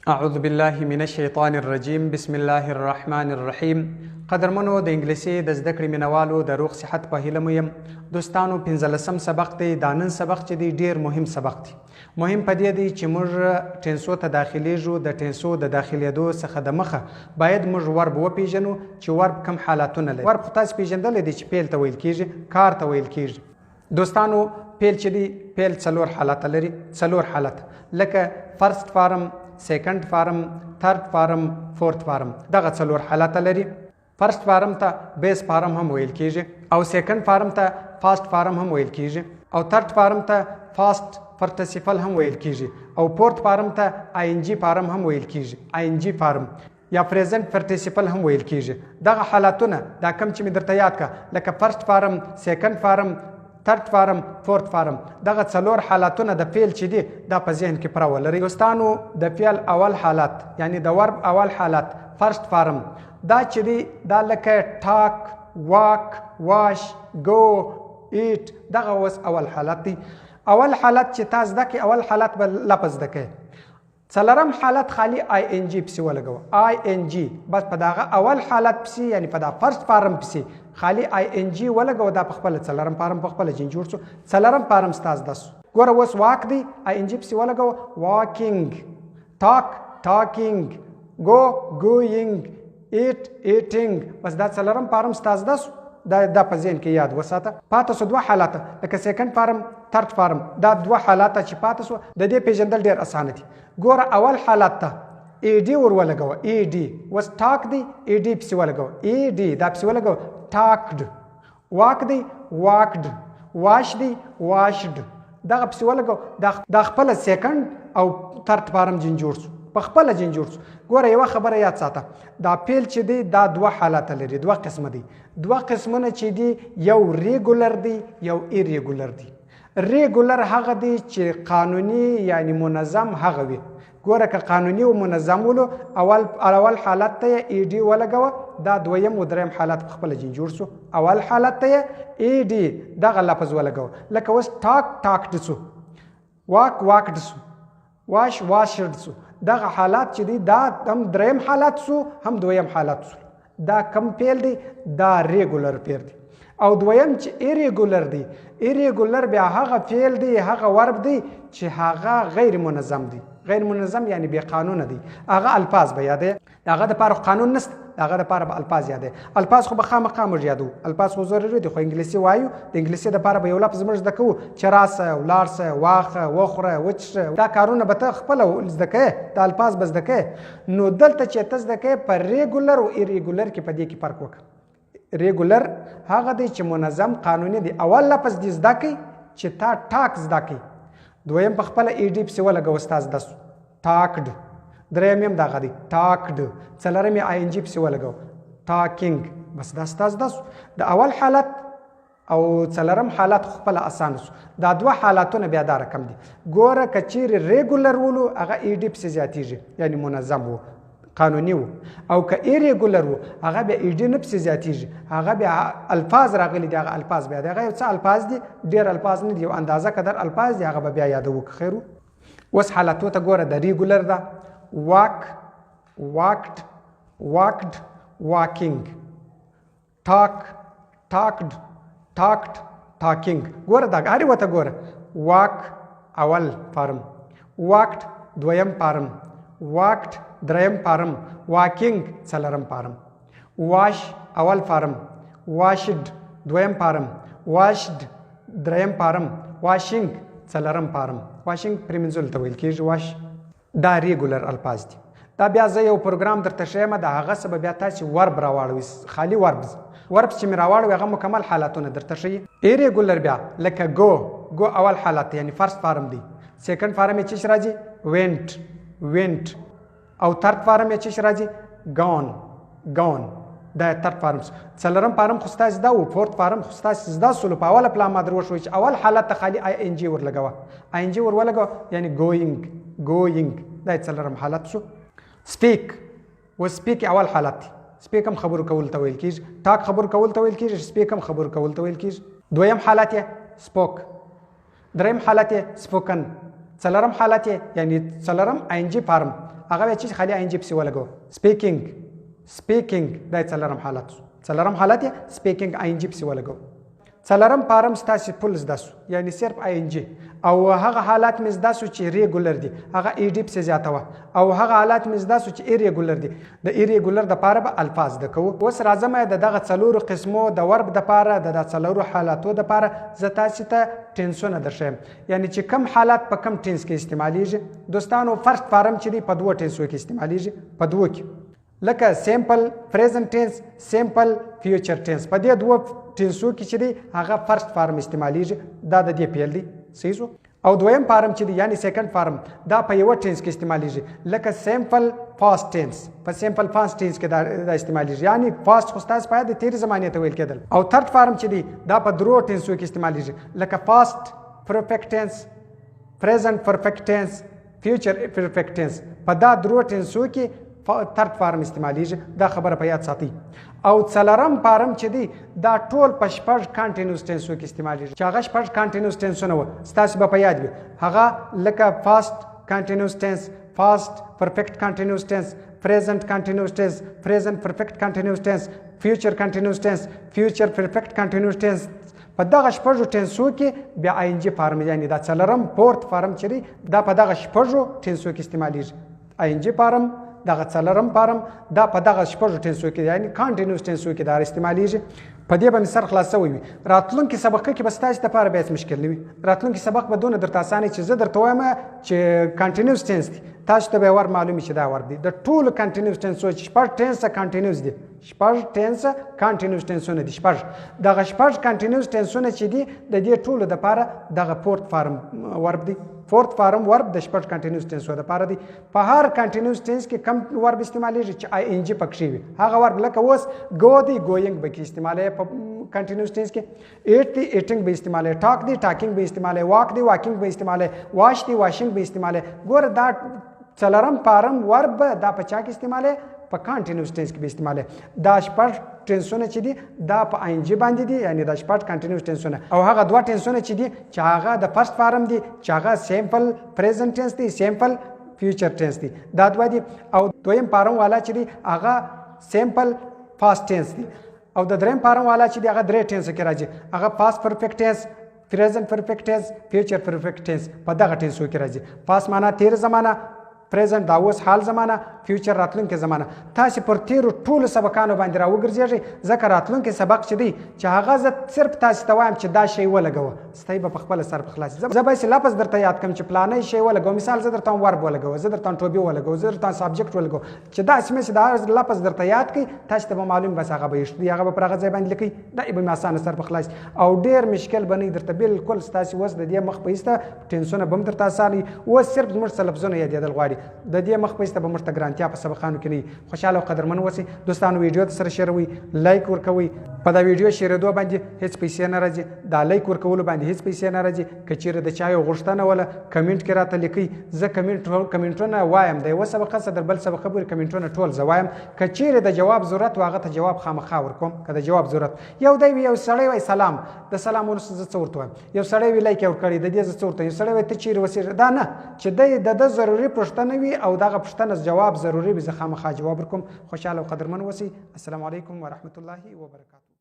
اعوذ بالله من الشیطان الرجیم بسم الله الرحمن الرحیم. قدرمنو د انګلیسي د زده کړې مینوالو د روغ صحت په هیله مو یم. دوستانو 15 سبق دی. دا نن سبق چې دی ډیر مهم سبق دی. مهم په دې دی چې موږ ټینسو ته داخلیږو. د ټینسو د داخلېدو څخه د مخه باید موږ ورب وپیژنو چې ورب کم حالتونه لري. ورب خو تاسو پیژندلی دی چې پیل ته ویل کیږي، کار ته ویل کیږي. دوستانو پیل چې دی پیل څلور حالت لري. څلور حالت لکه فرست فارم، سیکنډ فارم، تھرد فارم، فورت فارم. دغه څلور حالت لري. فرست فارم ته بیس فارم هم ویل کیږي، او سیکنډ فارم ته فاست فارم هم ویل کیږي، او تھرد فارم ته فاست پارټیسیپل هم ویل کیږي، او فورت فارم ته آی ان جی فارم هم ویل کیږي. آی ان جی فارم یا پریزنٹ پارټیسیپل هم ویل کیږي. دغه حالتونه دا کم چې مې درته یاد کا، لکه فرست فارم، سیکنډ فارم، تھرد فارم، فورت فارم. دغه څلور حالتونه د فعل چې دي دا په ذهن کې پره ولرئ. دوستانو د فعل اول حالت یعنی د ورب اول حالت فرست فارم دا چې دی دا لکه ټاک، واک، واش، گو، ایټ. دغه اوس اول حالت دی. اول حالت چې تاسو زده کړئ، اول حالت به لفظ زده کړئ. څلورم حالت خالی آی ان جی پسې ولګوه. آی ان جی بس په دغه اول حالت پسې یعنی په دا فرست فارم پسې خالی آی ان جی ولګوه. دا په خپله څلورم فارم په خپله جین جوړ شو. څلورم فارم ستا زده سو. ګوره اوس واک دی، آی ان جی پسې ولګوه. واکینګ، ټاک، ټاکینګ، گو، گوینګ، ایټ، ایټینګ. بس دا څلورم فارم ستا زده سو. دا په ذهن کې یاد وساته. پاته سو دوه حالته لکه سیکنډ فارم، تھرد فارم. دا دوه حالته چې پاته سو د دې پیژندل ډېر اسانه دي. ګوره اول حالت ته ای ډي ور ولګوه. ای ډي اوس ټاک دی، ای ډي پسې ولګوه. ای ډي دا پسې ولګوه. ټاکډ. واک دی، واکډ. واش دی، واشډ. دغه پسې ولګوه. دا خپله سیکنډ او تھرد فارم جین جوړ سو، په خپله جین جوړ سو. ګوره یوه خبره یاد ساته، دا پیل چې دی دا دوه حالته لري، دوه قسمه دی. دوه قسمونه چې دي یو ریګولر دی، یو ایریګولر دی. ریګولر هغه دی چې قانوني یعنی منظم هغه وي. ګوره که قانوني و منظم ولو اول حالت ته یې ای ډي ولګوه. دا دویم و دریم حالت په خپله جین جوړ سو. اول حالت ته یې ای ډي دغه لفظ ولګوه. لکه اوس ټاک ټاکډ سو، واک واکډ سو، واش واشډ سو. دغه حالات چې دی دا هم دریم حالت سو هم دویم حالت سو. دا کم فعل دی؟ دا ریګولر فعل دی. او دویم چې ایریګولر دی، ایریګولر بیا هغه فعل دی، هغه ورب دی چې هغه غیر منظم دی. غیر منظم یعنی بې قانونه دی. هغه الفاظ به یادوي. د هغه دپاره خو قانون نشته، د هغه دپاره به الفاظ یادوي. الفاظ خو به خامخا موږ یادوو. الفاظ خو ضروري دي، خو انګلیسي وایو. د انګلیسي دپاره به یو لفظ موږ زده کوو چې راسه، ولاړسه، واخه، وخوره، وچشه. دا کارونه به ته خپله زده کوې، دا الفاظ به زده کوې. نو دلته چې ته زده کوې په ریګولر او ایریګولر کې په دې کې فرق وکړه. ریګولر هغه دی چې منظم قانوني دی. اول لفظ دې زده کوي چې تا ټاک زده کوي. دویم په خپله ای ډي پسې ولګوه ستا زده سو. ټاکډ. دریم هم دغه دی ټاکډ. څلورم یې آی ان جي پسې ولګوه. ټاکینګ. بس دا ستا زده سو. د اول حالت او څلورم حالت خو خپله اسانه سو. دا دوه حالتونه بیا دا رقم دي. ګوره که چیرې ریګولر ولو هغه ای ډي پسې زیاتېږي یعنی منظم و، قانوني و. او که ایریګولر و هغه بیا ای ډي نه پسې زیاتېږي، هغه بیا الفاظ راغلي دي. هغه الفاظ بیا دی، هغه یو څه الفاظ دي، ډېر الفاظ نه دي، یو اندازه قدر الفاظ دي. هغه به بیا یادوو که خیر و. اوس حالتو ته ګوره. د ریګولر ده واک، واکډ، واکډ، واکینګ. ټاک، ټاکډ، ټاکډ، ټاکینګ. ګوره دا هرې ورته ګوره. واک اول فارم، واکډ دویم فارم، واکډ دریم فارم، واکینګ څلورم فارم. واش اول فارم، واشډ دویم فارم، واشډ دریم فارم، واشینګ څلورم فارم. واشینګ پرېمنځلو ته ویل کېږي واش. دا ریګولر الفاظ دي. دا بیا زه یو پروګرام درته ښیم، د هغه څه به بیا تاسې ورب راواړوئ. خالي وربز چې مې راواړوي هغه مکمل حالتونه درته ښیي. ایریګولر بیا لکه گو اول حالت یعنی فرست فارم دی. سیکنډ فارم یې چش راځي؟ وینټ، وینټ. او تھرد فارم یې چش راځي؟ ګون، ګون. دا تھرد فارم. څلورم فارم خو ستاسې زده و. فورت فارم خو ستاسې زده سولو. په اوله پلا ما در وښوی چې اول حالت ته خالي آی ان جي ور لګوه. آی ان جي ور ولګوه یعنی ګوینګ، ګوینګ. دا څلورم حالت شو. سپیک و سپیک اول حالت دی. سپیک هم خبرو کول ته ویل کېږي. ټاک خبرو کول ته ویل کېږي. سپیک هم خبرو کول ته ویل کېږي. دویم حالت یې سپوک. دریم حالت یې سپوکن. څلورم حالت یې یعنی څلورم آی ان جي فارم. هغه چې خالي آی ان جی پسې ولګو. سپیکینګ دا څلورم حالت شو. څلورم حالت یې سپیکینګ آی ان جی پسې ولګو. څلورم فارم ستاسو فل زده سو یعنی صرف آی ان جی او هغه حالات مې زده سو چې ریګولر دي هغه ای ډی پسې زیاته وه او هغه حالات مې زده سو چې ایریګولر دي. د ایریګولر دپاره به الفاظ زده کوو. اوس راځم د دغه څلورو قسمو د ورب دپاره د څلورو حالاتو دپاره زه تاسې ته ټینسونه درښیم یعنی چې کم حالات په کم ټینس کې استعمالیږي. دوستانو فرست فارم چې دی په دوو ټینسو کې استعمالیږي په دوو کې لکه سیمپل پریزنت ټینس سیمپل فیوچر ټینس. په دې دوه ټینسو کې چې دی هغه فرست فارم استعمالیږي دا د دې پیل دی. صحیح شو. او دویم فارم چې دی یعنی سیکنډ فارم دا په یوه ټینس کې استعمالیږي لکه سیمپل فاست ټینس. په سیمپل فاست ټینس کې دا استعمالیږي یعنی فاست خو ستاسو باید د تیرې زمانې ته ویل کېدل. او تھرډ فارم چې دی دا په درو ټینسو کې استعمالیږي لکه فاست پرفیکټ ټینس پریزنت پرفیکټ ټینس فیوچر پرفیکټ ټینس. په دا درو ټینسو کې تھرډ فارم استعمالیږي. دا خبره په یاد ساتئ. او څلورم فارم چې دی دا ټول په شپږ کانټینیوس ټینسو کې استعمالیږي چې هغه شپږ کانټینیوس ټینسونه وه ستاسو به په یاد وي. هغه لکه فاست کانټینیوس ټینس فاست پرفیکټ کانټینیوس ټینس پریزنت کانټینیوس ټینس پریزنت پرفیکټ کانټینیوس ټینس فیوچر کانټینیوس ټینس فیوچر پرفیکټ کانټینیوس ټینس. په دغه شپږو ټینسو کې بیا آی ان جی فارم یعنی دا څلورم فورت فارم چې دی دا په دغه شپږو ټینسو کې استعمالیږي. آی ان جی فارم دغه څلورم فارم دا په دغه شپږو ټینسو کې یعنی کانټینیوس ټینسو کې دا استعمالیږي. په دې به مې سر خلاص شوی وي. راتلونکي سبق کې به ستاسو دپاره بیا هېڅ مشکل نه وي. راتلونکي سبق به دونه درته اسانه چې زه درته وایم چې کانټینیوس ټینس دی تاسو ته به ور معلوم چې دا ورب دی. د ټولو کانټینیوس ټینسو چې شپږ ټینسه کانټینیوس دي شپږ ټینسه کانټینیوس ټینسونه دي شپږ. دغه شپږ کانټینیوس ټینسونه چې دي د دې ټولو دپاره دغه فورت فارم ورب دی. فورت فارم ورب د شپږ کانټینیوس ټینسو دپاره دی. په هر کانټینیوس ټینس کې کم ورب استعمالیږي چې آی ان جی پکښې وي. هغه ورب لکه اوس ګو دی ګوینګ به کې استعمالی په کانټینیوس ټینس کې. ایټ دی ایټینګ به استعمالی ټاک دی ټاکینګ به استعمالی واک دی واکینګ به استعمالی واش دی واشینګ به استعمالی. ګوره دا څلورم فارم ورب دا په چا کې استعمالی په کانټینیوس ټینس کې به استعمالی. دا شپږ ټینسونه چې دي دا په آی ان جی باندې دي یعنی دا شپږ کانټینیوس ټینسونه. او هغه دوه ټینسونه چې دي چې هغه د فرست فارم دي چې هغه سیمپل پریزنت ټینس دی سیمپل فیوچر ټینس دی دا دوه دي. او دویم فارم والا چې دی هغه سیمپل فاست ټینس دی. او د دریم فارم والا چې دی هغه درې ټینسو کې راځي هغه پاست پرفیکټ ټینس پریزنت پرفیکټ ټینس فیوچر پرفیکټ ټینس. په دغه ټینسو کې راځي. پاست معنا تیر زمانه پریزنت دا اوس حال زمانه فیوچر راتلونکي زمانه. تاسو پر تیرو ټولو سبقانو باندې راوګرځېږئ ځکه راتلونکي سبق چې دی چې هغه زه صرف تاسو ته وایم چې دا شی ولګوه ستی به په خپله سر په خلاص. زه به یې لفظ درته یاد کړم چې پلانی شی ولګوه. مثال زه درته ورب ولګوه زه درته ټوبي ولګوه زه درته سابجکټ ولګوه چې داسې مې چې دا لفظ درته یاد کړي تاسو ته به معلوم بس هغه به یې شدي هغه به پر هغه ځای باندې لیکئ دا به مې اسانه سر په خلاص. او ډېر مشکل به نه درته بالکل ستاسې اوس د دې مخ په ایسته ټینسونه به هم درته اسانه وي. اوس صرف زموږ څه لفظونه یادېدل غواړي د دې مخ په ایسته به موږ ته ګرانتیا په سبقانو کې نه وي. خوشحاله او قدرمن اوسئ دوستانو. ویډیو سره شیروئ لایک ورکوئ. په دا ویډیو شیرېدو باندې هېڅ پیسې نه راځي. دا لایک ورکولو باندې هېڅ پیسې نه راځي. که چیرې د چا یو غوښتنه وله کمنټ کې راته لیکئ. زه کمنټونه وایم د یوه سبقه څخه در بل سبقه پورې کمنټونه ټول زه وایم. که چیرې د جواب ضرورت و هغه ته جواب خامخا ورکوم. که د جواب ضرورت یو دی وي یو سړی وایي سلام د سلام وروسته زه څه ورته وایم. یو سړی وي لایک یې ورکړی د دې زه څه ورته وایم. یو سړی وایي ته چیرې اوسېږې دا نه چې دی د ده ضروري پوښتنه وي او دغه پوښتنه جواب ضروري وي زه خامخا جواب ورکوم. خوشحاله او قدرمن اوسئ. السلام علیکم ورحمة الله وبرکاته.